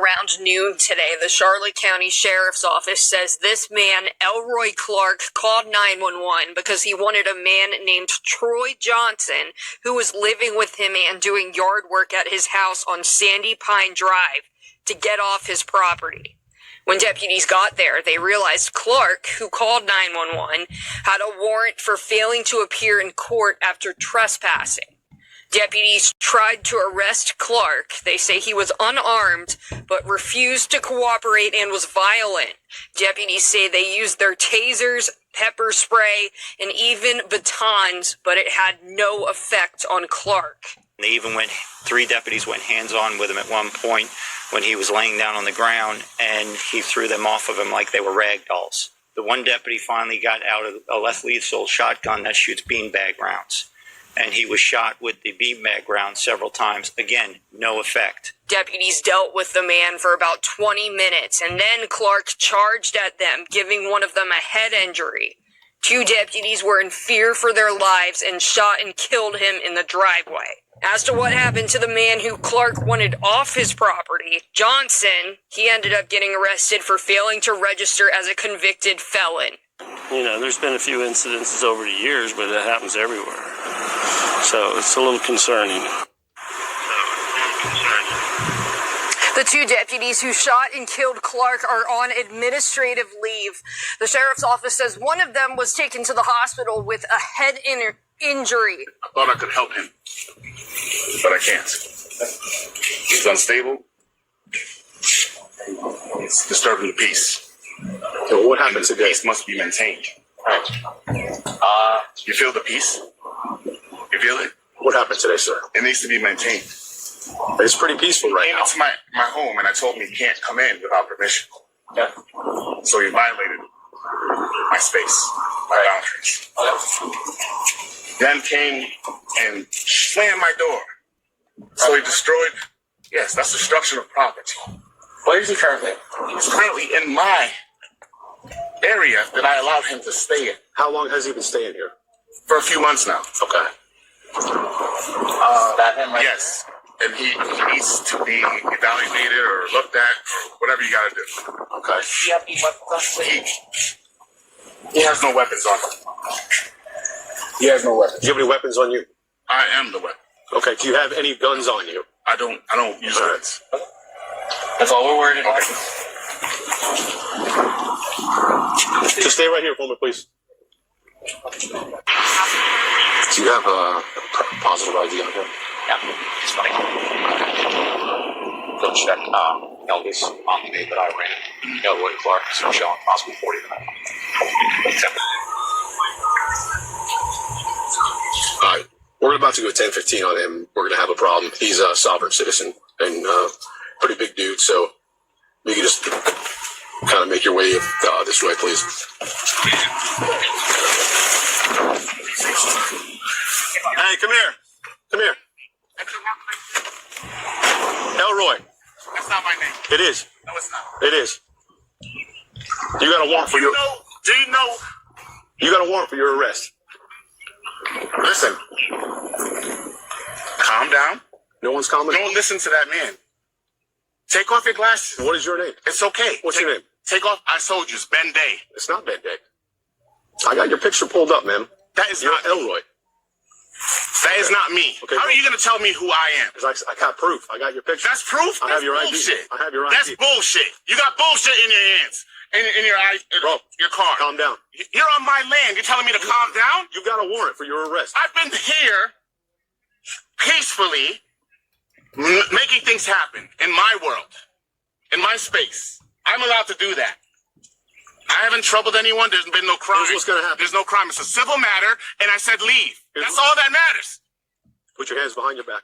around noon today, the Charlotte County Sheriff's Office says this man, Elroy Clark, called 911 because he wanted a man named Troy Johnson, who was living with him and doing yard work at his house on Sandy Pine Drive, to get off his property. When deputies got there, they realized Clark, who called 911, had a warrant for failing to appear in court after trespassing. Deputies tried to arrest Clark. They say he was unarmed, but refused to cooperate and was violent. Deputies say they used their tasers, pepper spray, and even batons, but it had no effect on Clark. They even three deputies went hands-on with him at one point when he was laying down on the ground, and he threw them off of him like they were rag dolls. The one deputy finally got out of a less lethal shotgun that shoots beanbag rounds, and he was shot with the beanbag round several times. Again, no effect. Deputies dealt with the man for about 20 minutes, and then Clark charged at them, giving one of them a head injury. Two deputies were in fear for their lives and shot and killed him in the driveway. As to what happened to the man who Clark wanted off his property, Johnson, he ended up getting arrested for failing to register as a convicted felon. You know, there's been a few incidences over the years, but that happens everywhere. So it's a little concerning. The two deputies who shot and killed Clark are on administrative leave. The sheriff's office says one of them was taken to the hospital with a head injury. I thought I could help him, but I can't. He's unstable. It's disturbing the peace. So what happened today? The peace must be maintained. You feel the peace? You feel it? What happened today, sir? It needs to be maintained. It's pretty peaceful right now. He came into my home and I told him he can't come in without permission. Yeah. So he violated my space, my boundaries. Then came and slammed my door. So he destroyed, yes, that's destruction of property. Where is he currently? He's currently in my area that I allowed him to stay in. How long has he been staying here? For a few months now. Okay. That him right yes. There? And he needs to be evaluated or looked at or whatever you gotta do. Okay. Do you have any weapons on him? He has no weapons on him. He has no weapons. Do you have any weapons on you? I am the weapon. Okay. Do you have any guns on you? I don't use guns. That's all we're worried about. Okay. Just stay right here for me, please. Do you have a positive ID on him? Yeah, it's funny. Go check Elvis on the day that I ran. Elroy Clark is showing possibly 40 tonight. All right. We're about to go 10-15 on him. We're going to have a problem. He's a sovereign citizen and pretty big dude, so you can just kind of make your way this way, please. Hey, come here. Come here. Elroy. That's not my name. It is. No, it's not. It is. You got a warrant for your... Do you know? You got a warrant for your arrest. Listen. Calm down. No one's calming? Don't listen to that man. Take off your glasses. What is your name? It's okay. What's your name? Take off. I told you, it's Ben Day. It's not Ben Day. I got your picture pulled up, man. That is You're not Elroy. That is not me. Okay, how are you going to tell me who I am? Because I got proof. I got your picture. That's proof? I have your bullshit. ID. I have your ID. That's bullshit. You got bullshit in your hands. In your eyes. Bro, your car. Calm down. You're on my land. You're telling me to calm down? You got a warrant for your arrest. I've been here peacefully making things happen in my world, in my space. I'm allowed to do that. I haven't troubled anyone. There's been no crime. Here's what's going to happen. There's no crime. It's a civil matter, and I said leave. That's all that matters. Put your hands behind your back.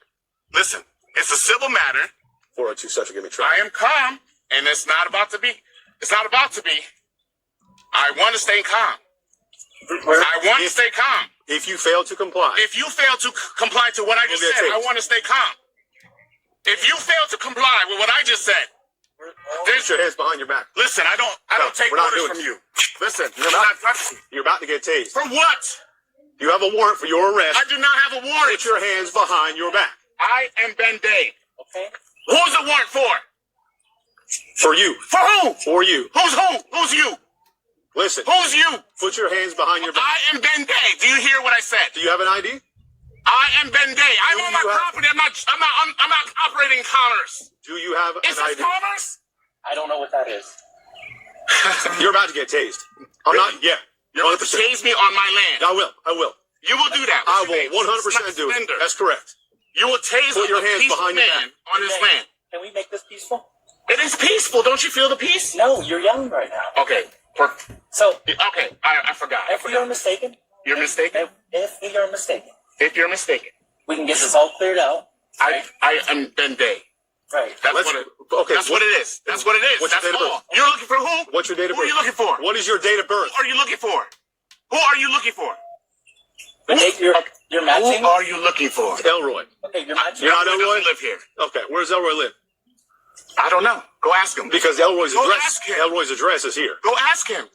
Listen, it's a civil matter. 402 Central, give me track. I am calm, and it's not about to be. It's not about to be. I want to stay calm. I want to stay calm. If you fail to comply. If you fail to comply to what I just said, I want to stay calm. If you fail to comply with what I just said, put your hands behind your back. Listen, I don't take orders from you. Listen, you're not touching me. You're about to get tased. For what? You have a warrant for your arrest. I do not have a warrant. Put your hands behind your back. I am Ben Day. Okay. Who's the warrant for? For you. For who? For you. Who's who? Who's you? Listen. Who's you? Put your hands behind your back. I am Ben Day. Do you hear what I said? Do you have an ID? I am Ben Day. I'm on my property. I'm not operating commerce. Do you have an Is this ID? commerce? I don't know what that is. You're about to get tased. I'm Really? not. Yeah. You're going to tase me on my land. I will. I will. You will do that. I What's your will name? 100% do it. Slender. That's correct. You will tase Put your a hands peaceful behind your man on his land. Can we make this peaceful? It is peaceful. Don't you feel the peace? No, you're yelling right now. Okay. So, Okay. I forgot. if we are mistaken, You're mistaken? if we are mistaken, If you're mistaken. we can get this all cleared out. I am Ben Day. Right. That's Let's- what it okay, That's what it is. That's what it is. What's your That's date of all. birth? You're looking for who? What's your date of Who birth? are you looking for? What is your date of birth? Who are you looking for? Who are you looking for? Okay, you're matching. Who are you looking for? Elroy. Okay, you're matching. You're not Elroy Elroy? doesn't live here. Okay. Where does Elroy live? I don't know. Go ask him. Because Elroy's Go address. ask him. Elroy's address is here. Go ask him.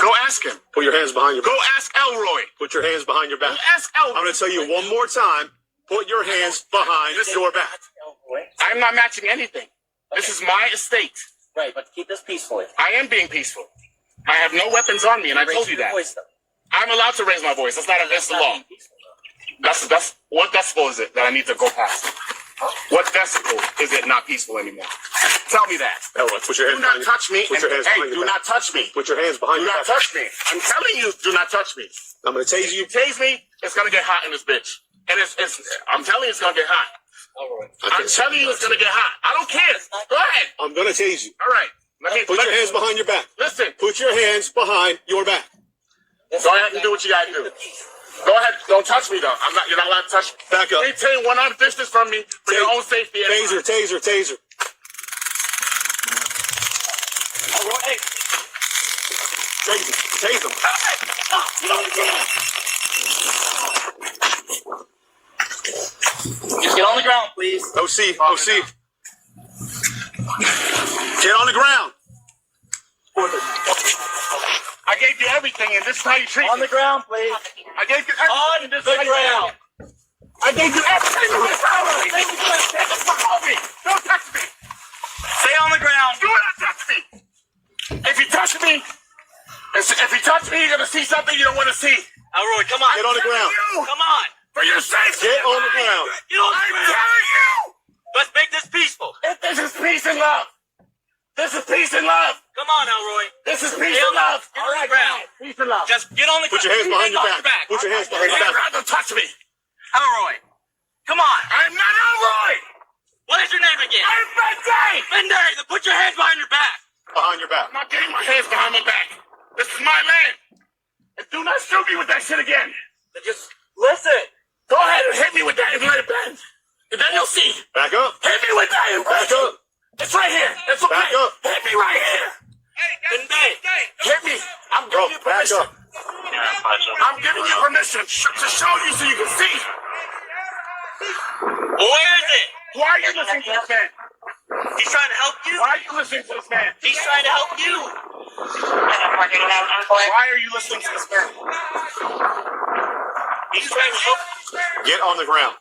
Go ask him. Put your hands behind your Go back. ask Elroy. Put your hands behind your Go back. ask Elroy. I'm going to tell you one more time. Put your hands behind your back. I'm not matching anything. This is my estate. Right, but keep this peacefully. I am being peaceful. I have no weapons on me, and I told you that. I'm allowed to raise my voice. That's not against the law. That's what decibel is it that I need to go past? What decibel is it not peaceful anymore? Tell me that. Elroy, put your Do hands not behind touch me. Put your hands Hey, behind do your not back. touch me. Put your hands behind Do your not back. touch me. I'm telling you, do not touch me. I'm going to tase If you you. tase me, it's gonna get hot in this bitch. And I'm telling you, it's gonna get hot. I'm telling you, it's gonna get hot. I don't care. Go ahead. I'm going to tase you. All right. Put your hands behind your back. Listen. Put your hands behind your back. Go ahead and do what you gotta do. Go ahead. Don't touch me though. You're not allowed to touch me. Back up. Maintain one arm distance from me for your own safety. Taser, taser, taser. Hey, Tase him. Tase him. just get on the ground, please. OC, OC. Get on the ground. I gave you everything, and this is how you treat On me. the ground, please. I gave you everything. On and this the is how you treat me. ground. I gave you everything. Don't touch me. Don't touch me. Stay on the ground. Do not touch me. If you touch me, you're gonna see something you don't want to see. Elroy, come on. Get on the ground. Come on. For your safety. Get on the ground. Get on the I'm ground. telling you. Let's make this peaceful. This is peace and love. This is peace and love. Come on, Elroy. This is peace Get and love. Get on the ground. Peace and love. Just get on the Put your hands behind your back. Put your hands behind your back. Don't touch me. Elroy, come on. I'm not Elroy. What is your name again? I'm Ben Day. Bender, then put your hands behind your back. Behind your back. I'm not getting my hands behind my back. This is my land. And do not shoot me with that shit again. Then just listen. Go ahead and hit me with that and let it bend. And then you'll see. Back up. Hit me with that and Back up. It's right here. It's okay. Back up. Hit me right here. Bender. Hit me. I'm Bro, giving you back permission. up. I'm giving you permission to show you so you can see. Where is it? Why are you listening to this man? He's trying to help you. Why are you listening to this man? He's trying to help you. Why are you listening to this man? He's trying to help. Get on the ground.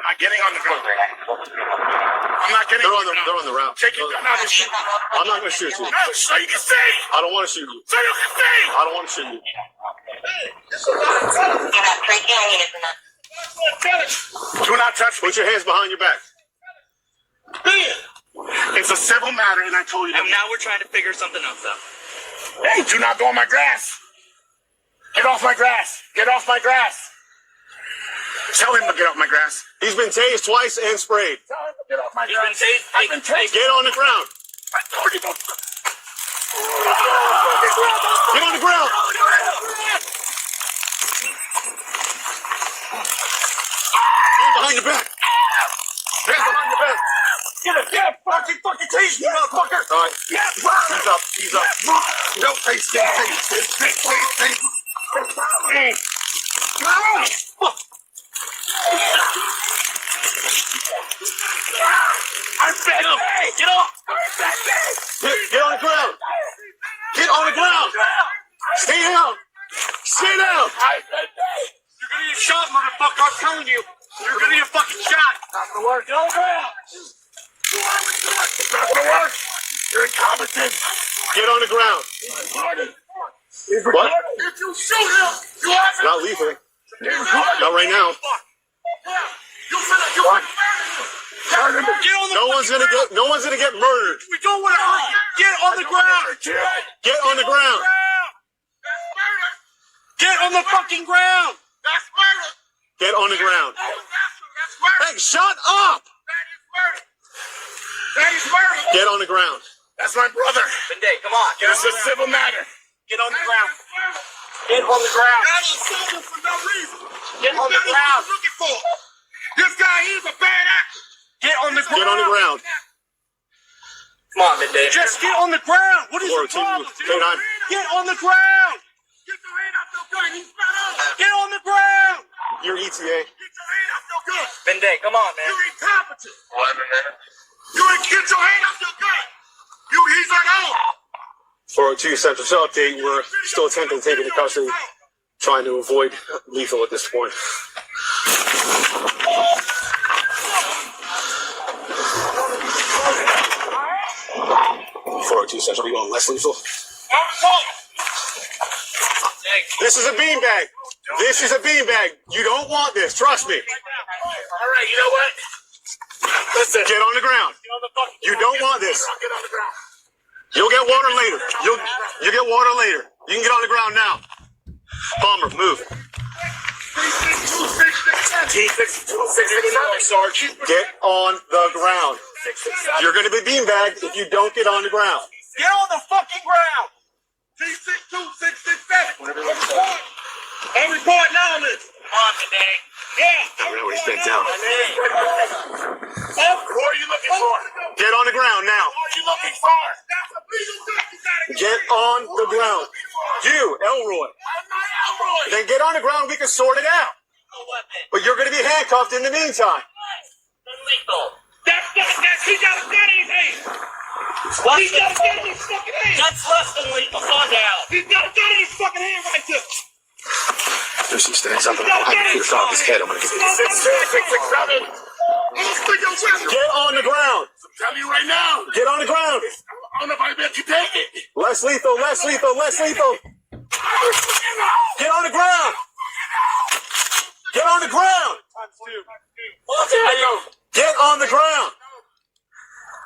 I'm not getting on the ground. I'm not getting on the ground. They're on the ground. Take your gun out and shoot me. I'm not going to shoot you. No, so you can see. I don't want to shoot you. So you can see. I don't want to shoot you. Do not touch me. Put your hands behind your back. It's a civil matter, and I told you that. And now we're trying to figure something else out. Hey, do not go on my grass. Get off my grass. Get off my grass. Tell him to get off my grass. He's been tased twice and sprayed. Tell him to get off my He's been grass. tased. I've been tased. Get on the ground. I told you don't. Get on the ground. Hands behind your back. Hands behind your back. Get fucking tase me, motherfucker. All right. Yeah, He's up. He's up. don't taste it. Taste. I'm fed up. Get off. Get on the ground. Get on the ground. Stay down. Stay down. You're gonna get shot, motherfucker. I'm telling you. You're gonna get fucking shot. Not gonna work. Get on the ground. Not gonna work. You're incompetent. Get on the ground. What? If you shoot him, you have to. Not lethally. Not right now. No one's gonna get murdered. We don't want to hurt you. Get on the ground. Get on the ground. That's murder. Get on the fucking ground. That's murder. Get on the ground. That's murder. Hey, shut up! That is murder. That is murder. Get on the ground. That's my brother. Benday, come on. Get It's a civil matter. Get on the ground. Get on the ground. I don't sue him for no reason. Get on the ground. Looking for. This guy, he's a bad actor. Get on the ground. Get on the ground. Come on, Benday. Just get on the ground. What is your problem? K9. Get on the ground. Get your hand off your gun. He's not on. Get on the ground. You're ETA. Get your hand off your gun. Benday, come on, man. You're incompetent. 11 minutes. You ain't get your hand off your gun. He's not on. 402 Central Cell update. We're still attempting to take into custody, trying to avoid lethal at this point. 402 Central, are you going less lethal? This is a beanbag. This is a beanbag. You don't want this. Trust me. All right, you know what? Listen. Get on the ground. You don't want this. Get on the ground. You'll get water later. You'll get water later. You can get on the ground now. Palmer, move. Sergeant. Get on the ground. You're going to be beanbagged if you don't get on the ground. Get on the fucking ground. T62667. I'm reporting now on this. On today. Yeah. I really bent down. Who are you looking for? Get on the ground now. Who are you looking for? That's a legal document. Get on the ground. You, Elroy. I'm not Elroy. Then get on the ground. We can sort it out. But you're going to be handcuffed in the meantime. Illegal. He got a gun in his hand. He got a gun in his fucking hand. That's less than lethal. Calm down. He's got a gun in his fucking hand right there. There's some stands up. I'm going to shoot off his head. I'm going to get it. 62667. Get on the ground. I'm telling you right now. Get on the ground. I don't know if I bet you take it. Less lethal, less lethal, less lethal. Get on the ground. Get on the ground. Get on the ground.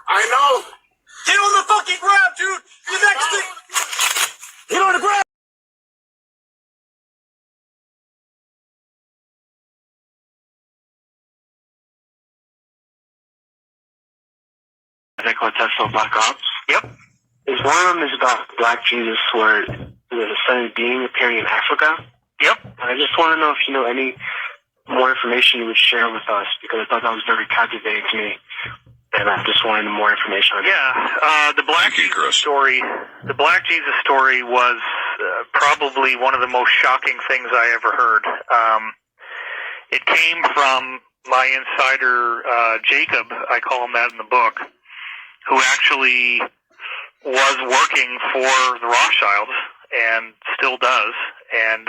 I know. Get on the fucking ground, dude. The next thing. Get on the ground. They call Tesla Black Ops. Yep. Is one of them is about Black Jesus, where there's a sudden being appearing in Africa. Yep. And I just want to know if you know any more information you would share with us, because I thought that was very captivating to me, and I just wanted more information on it. Yeah, the Black Jesus story. The Black Jesus story was probably one of the most shocking things I ever heard. It came from my insider Jacob. I call him that in the book, who actually was working for the Rothschilds and still does, and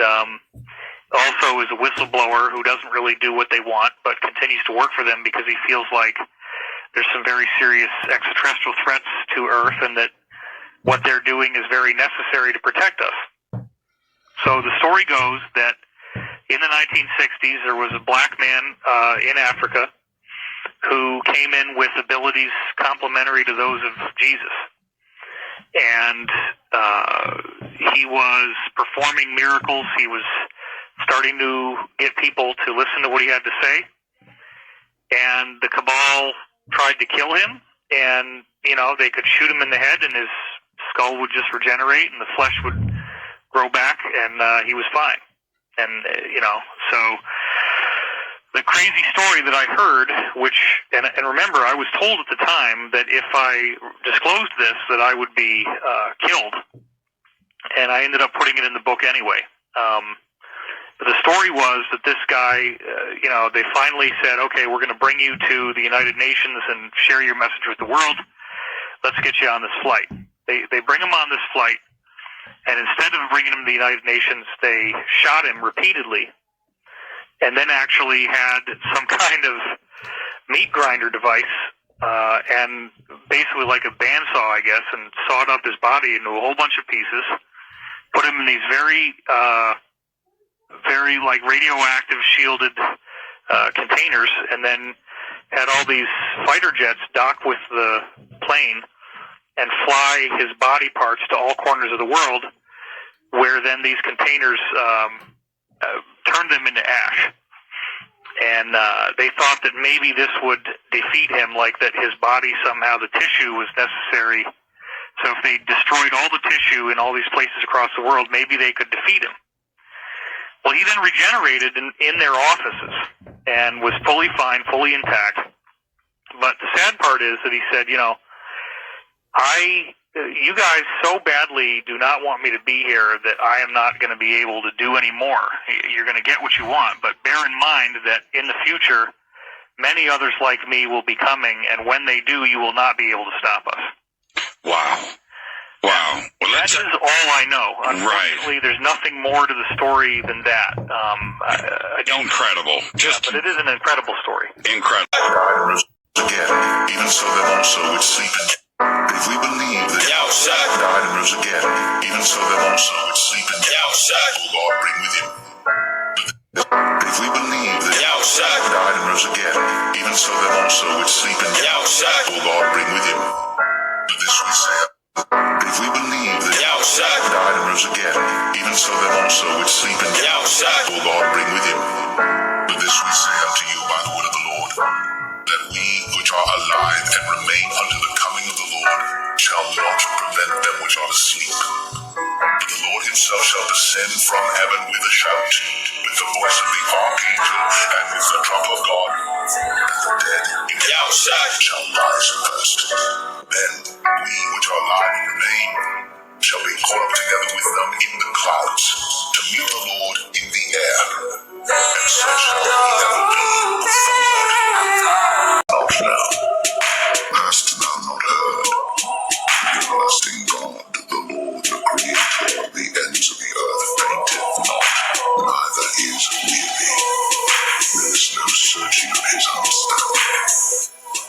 also is a whistleblower who doesn't really do what they want, but continues to work for them because he feels like there's some very serious extraterrestrial threats to Earth, and that what they're doing is very necessary to protect us. So the story goes that in the 1960s, there was a black man in Africa who came in with abilities complementary to those of Jesus. And he was performing miracles. He was starting to get people to listen to what he had to say. And the cabal tried to kill him. And, you know, they could shoot him in the head and his skull would just regenerate and the flesh would grow back and he was fine. And, you know, so the crazy story that I heard, which, and remember, I was told at the time that if I disclosed this, that I would be killed. And I ended up putting it in the book anyway. But the story was that this guy, you know, they finally said, okay, we're going to bring you to the United Nations and share your message with the world. Let's get you on this flight. They bring him on this flight. And instead of bringing him to the United Nations, they shot him repeatedly and then actually had some kind of meat grinder device and basically like a bandsaw, I guess, and sawed up his body into a whole bunch of pieces, put him in these very like radioactive shielded containers, and then had all these fighter jets dock with the plane and fly his body parts to all corners of the world, where then these containers turned them into ash. And they thought that maybe this would defeat him, like that his body somehow, the tissue was necessary. So if they destroyed all the tissue in all these places across the world, maybe they could defeat him. Well, he then regenerated in their offices and was fully fine, fully intact. But the sad part is that he said, you guys so badly do not want me to be here that I am not going to be able to do any more. You're going to get what you want, but bear in mind that in the future, many others like me will be coming, and when they do, you will not be able to stop us. Wow. Wow. Well, that is all I know. Unfortunately, there's nothing more to the story than that. Incredible. But it is an incredible story. Incredible. Again, even so them also which sleep in. If we believe that died and rose again, even so them also which sleep in will God bring with him. If we believe that died and rose again, even so them also which sleep in will God bring with him. But this we say, if we believe that died and rose again, even so them also which sleep in will God bring with him. But this we say unto you by the word of the Lord, that we which are alive and remain unto the coming of the Lord shall not prevent them which are asleep. But the Lord himself shall descend from heaven with a shout, with the voice of the archangel, and with the trump of God, and the dead in hell shall rise first. Then we which are alive and remain shall be caught up together with them in the clouds to meet the Lord in the air, and so shall we ever be with the Lord. Not now, hast thou not heard? The everlasting God, the Lord, the Creator of the ends of the earth, fainteth not, neither is weary. There is no searching of his understanding.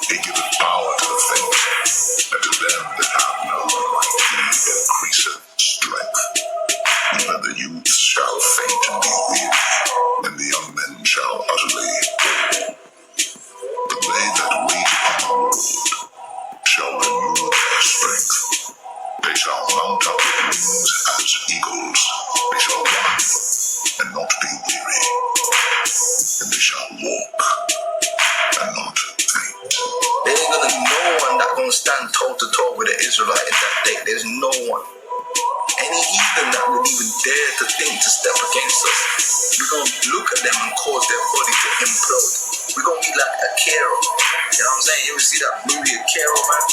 He giveth power to the faint, and to them that have no might he increaseth strength. Even the youths shall faint and be weary, and the young men shall utterly fall. But they that wait upon the Lord shall renew their strength. They shall mount up with wings as eagles. They shall run and not be weary, and they shall walk and not faint. There ain't gonna be no one that's gonna stand toe to toe with the Israelite in that day. There's no one. Any heathen that would even dare to think to step against us, we're gonna look at them and cause their body to implode. We're gonna be like Akira. You know what I'm saying? You ever see that movie Akira, man?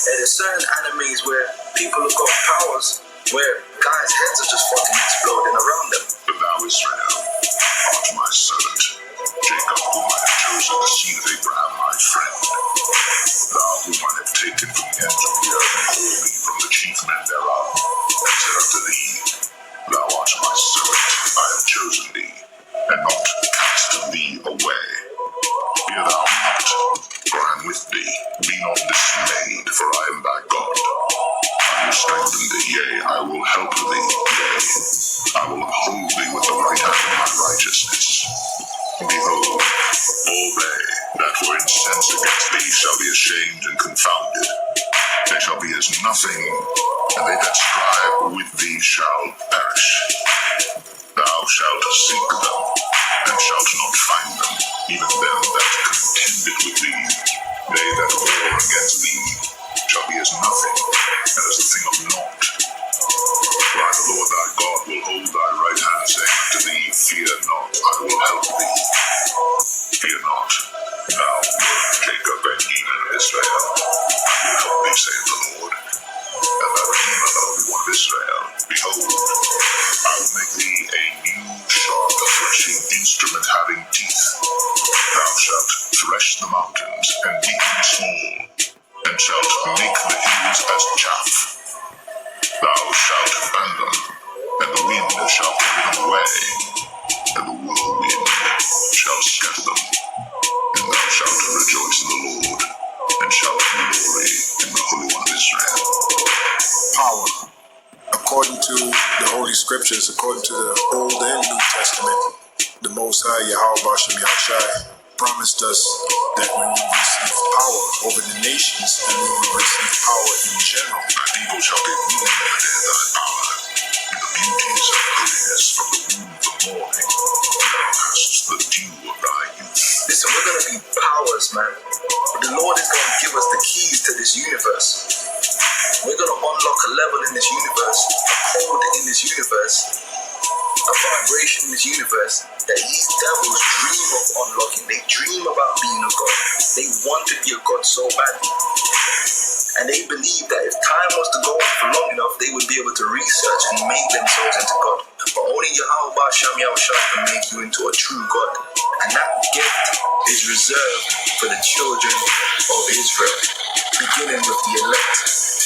There's certain animes where people have got powers where guys' heads are just fucking exploding around them. But thou, Israel, art my servant, Jacob, whom I have chosen, the seed of Abraham, my friend. Thou, whom I have taken from the ends of the earth, and called thee from the chief men thereof, and said unto thee, Thou art my servant, I have chosen thee, and not cast thee away. Fear thou not, for I am with thee. Be not dismayed, for I am thy God. I will strengthen thee, yea, I will help thee, yea, I will uphold thee with the right hand of my righteousness. Behold, all they that were incensed against thee shall be ashamed and confounded. They shall be as nothing, and they that strive with thee shall perish. Thou shalt seek them, and shalt not find them, even them that contended with thee. They that war against thee shall be as nothing, and as a thing of naught. For I, the Lord thy God, will hold thy right hand, saying unto thee, Fear not, I will help thee. Fear not, thou Jacob, and even Israel, I will help thee, saith the Lord, and thy Redeemer, the Holy One of Israel. Behold, I will make thee a new, sharp, threshing instrument having teeth. Thou shalt thresh the mountains, and beat them small, and shalt make the hills as chaff. Thou shalt fan them, and the wind shall carry them away, and the whirlwind shall scatter them. And thou shalt rejoice in the Lord, and power. According to the Holy Scriptures, according to the Old and New Testament, the Most High Yahweh Bashem Yahushai promised us that when we receive power over the nations, then we will receive power in general. My people shall be moved by thy power, and the beauties of holiness from the womb of the morning. Thou hast the dew of thy youth. Listen, we're going to be powers, man. The Lord is going to give us the keys to this universe. We're going to unlock a level in this universe, a code in this universe, a vibration in this universe that these devils dream of unlocking. They dream about being a god. They want to be a god so badly. And they believe that if time was to go on for long enough, they would be able to research and make themselves into God. But only Yahweh Bashem Yahushua can make you into a true God. And that gift is reserved for the children of Israel, beginning with the elect.